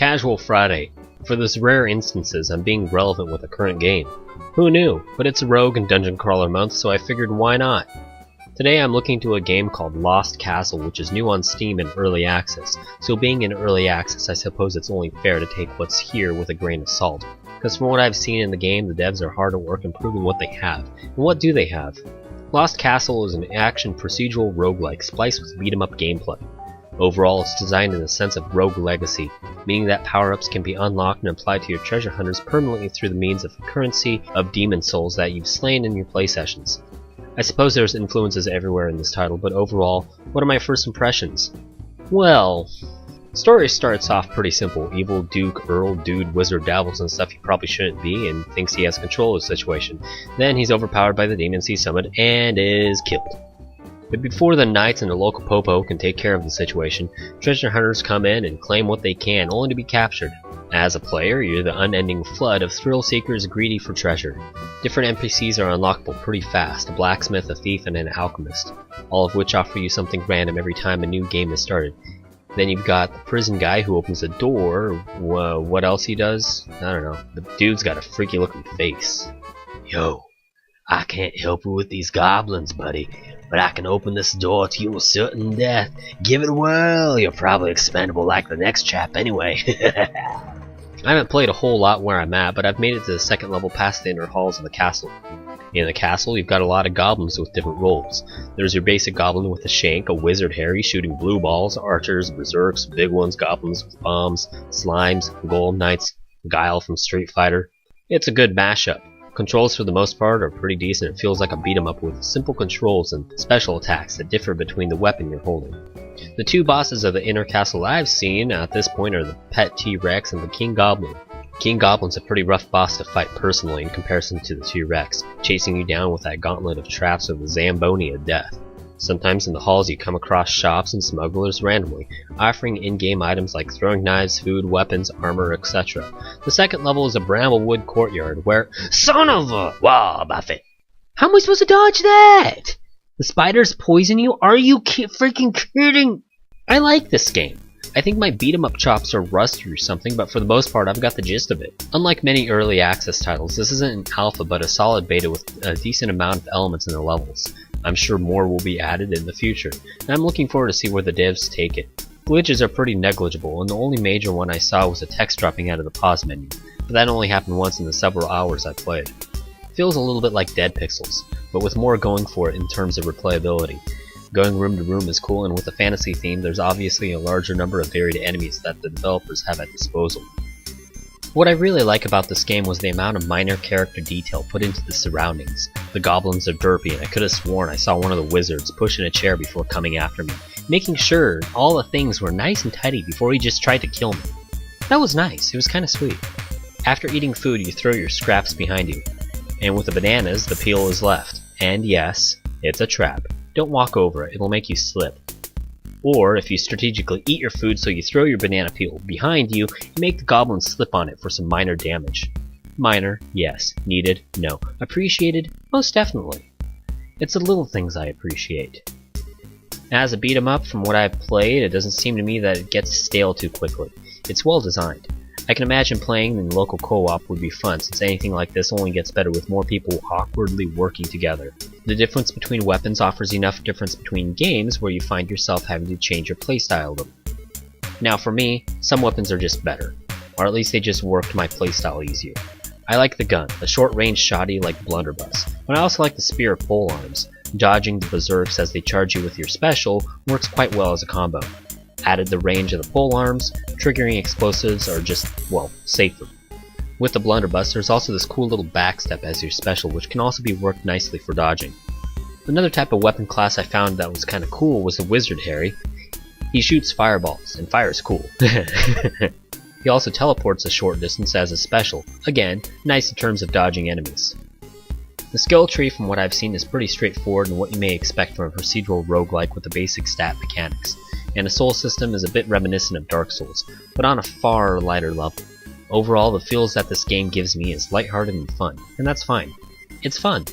Casual Friday. For those rare instances, I'm being relevant with the current game. Who knew? But it's a rogue and dungeon crawler month, so I figured why not? Today I'm looking to a game called Lost Castle, which is new on Steam in Early Access. So being in Early Access, I suppose it's only fair to take what's here with a grain of salt. Because from what I've seen in the game, the devs are hard at work improving what they have. And what do they have? Lost Castle is an action procedural roguelike spliced with beat-em-up gameplay. Overall, it's designed in the sense of rogue legacy, meaning that power-ups can be unlocked and applied to your treasure hunters permanently through the means of the currency of demon souls that you've slain in your play sessions. I suppose there's influences everywhere in this title, but overall, what are my first impressions? Well, story starts off pretty simple. Evil Duke, Earl, Dude, Wizard dabbles in stuff he probably shouldn't be and thinks he has control of the situation. Then he's overpowered by the demons he summoned and is killed. But before the knights and the local popo can take care of the situation, treasure hunters come in and claim what they can, only to be captured. As a player, you're the unending flood of thrill seekers greedy for treasure. Different NPCs are unlockable pretty fast: a blacksmith, a thief, and an alchemist, all of which offer you something random every time a new game is started. Then you've got the prison guy who opens a door. What else he does? I don't know. The dude's got a freaky looking face. Yo, I can't help you with these goblins, buddy, but I can open this door to your certain death. Give it a whirl, you're probably expendable like the next chap anyway. I haven't played a whole lot where I'm at, but I've made it to the second level past the inner halls of the castle. In the castle, you've got a lot of goblins with different roles. There's your basic goblin with a shank, a wizard Harry shooting blue balls, archers, berserks, big ones, goblins with bombs, slimes, gold knights, Guile from Street Fighter. It's a good mashup. Controls for the most part are pretty decent. It feels like a beat-em-up with simple controls and special attacks that differ between the weapon you're holding. The two bosses of the inner castle I've seen at this point are the Pet T-Rex and the King Goblin. King Goblin's a pretty rough boss to fight personally in comparison to the T-Rex, chasing you down with that gauntlet of traps with the Zamboni of death. Sometimes in the halls you come across shops and smugglers randomly, offering in-game items like throwing knives, food, weapons, armor, etc. The second level is a Bramblewood courtyard where— Son of a— Wow, Buffett! How am I supposed to dodge that? The spiders poison you? Are you freaking kidding? I like this game. I think my beat-em-up chops are rusty or something, but for the most part I've got the gist of it. Unlike many early access titles, this isn't an alpha but a solid beta with a decent amount of elements in the levels. I'm sure more will be added in the future, and I'm looking forward to see where the devs take it. Glitches are pretty negligible, and the only major one I saw was a text dropping out of the pause menu, but that only happened once in the several hours I played. It feels a little bit like Dead Pixels, but with more going for it in terms of replayability. Going room to room is cool, and with the fantasy theme, there's obviously a larger number of varied enemies that the developers have at disposal. What I really like about this game was the amount of minor character detail put into the surroundings. The goblins are derpy, and I could have sworn I saw one of the wizards pushing a chair before coming after me, making sure all the things were nice and tidy before he just tried to kill me. That was nice, it was kinda sweet. After eating food, you throw your scraps behind you, and with the bananas, the peel is left. And yes, it's a trap. Don't walk over it, it'll make you slip. Or, if you strategically eat your food so you throw your banana peel behind you, you make the goblin slip on it for some minor damage. Minor, yes. Needed, no. Appreciated, most definitely. It's the little things I appreciate. As a beat 'em up, from what I've played, it doesn't seem to me that it gets stale too quickly. It's well designed. I can imagine playing in local co-op would be fun, since anything like this only gets better with more people awkwardly working together. The difference between weapons offers enough difference between games where you find yourself having to change your playstyle of them. Now for me, some weapons are just better, or at least they just worked my playstyle easier. I like the gun, a short-range shotty like blunderbuss, but I also like the spear of polearms. Dodging the berserks as they charge you with your special works quite well as a combo. Added the range of the polearms, triggering explosives are just, well, safer. With the blunderbuss, there's also this cool little backstep as your special, which can also be worked nicely for dodging. Another type of weapon class I found that was kinda cool was the Wizard Harry. He shoots fireballs, and fire's cool. He also teleports a short distance as a special. Again, nice in terms of dodging enemies. The skill tree from what I've seen is pretty straightforward and what you may expect from a procedural roguelike with the basic stat mechanics. And the soul system is a bit reminiscent of Dark Souls, but on a far lighter level. Overall, the feels that this game gives me is lighthearted and fun, and that's fine. It's fun.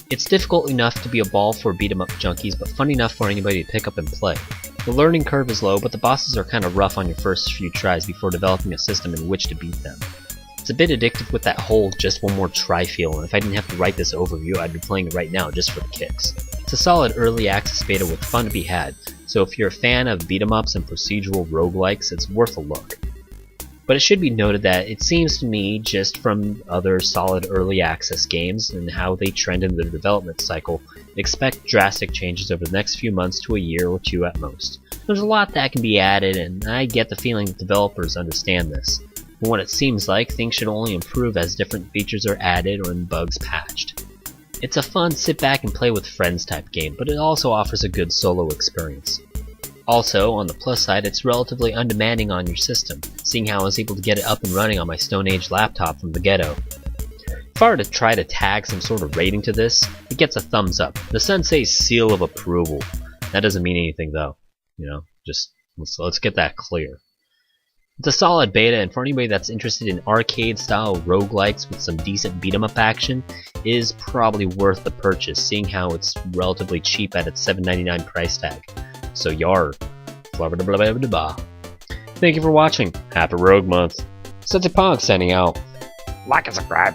It's difficult enough to be a ball for beat 'em up junkies, but fun enough for anybody to pick up and play. The learning curve is low, but the bosses are kinda rough on your first few tries before developing a system in which to beat them. It's a bit addictive with that whole just one more try feel, and if I didn't have to write this overview, I'd be playing it right now just for the kicks. It's a solid early access beta with fun to be had, so if you're a fan of beat-em-ups and procedural roguelikes, it's worth a look. But it should be noted that it seems to me, just from other solid early access games and how they trend in their development cycle, expect drastic changes over the next few months to a year or two at most. There's a lot that can be added, and I get the feeling that developers understand this. From what it seems like, things should only improve as different features are added or bugs patched. It's a fun sit back and play with friends type game, but it also offers a good solo experience. Also, on the plus side, it's relatively undemanding on your system, seeing how I was able to get it up and running on my Stone Age laptop from the ghetto. If I were to try to tag some sort of rating to this, it gets a thumbs up, the sensei's seal of approval. That doesn't mean anything though, just let's get that clear. It's a solid beta, and for anybody that's interested in arcade-style roguelikes with some decent beat-em-up action, is probably worth the purchase, seeing how it's relatively cheap at its $7.99 price tag. So yar. Thank you for watching. Happy Rogue Month. Sensei-pong signing out. Like and subscribe.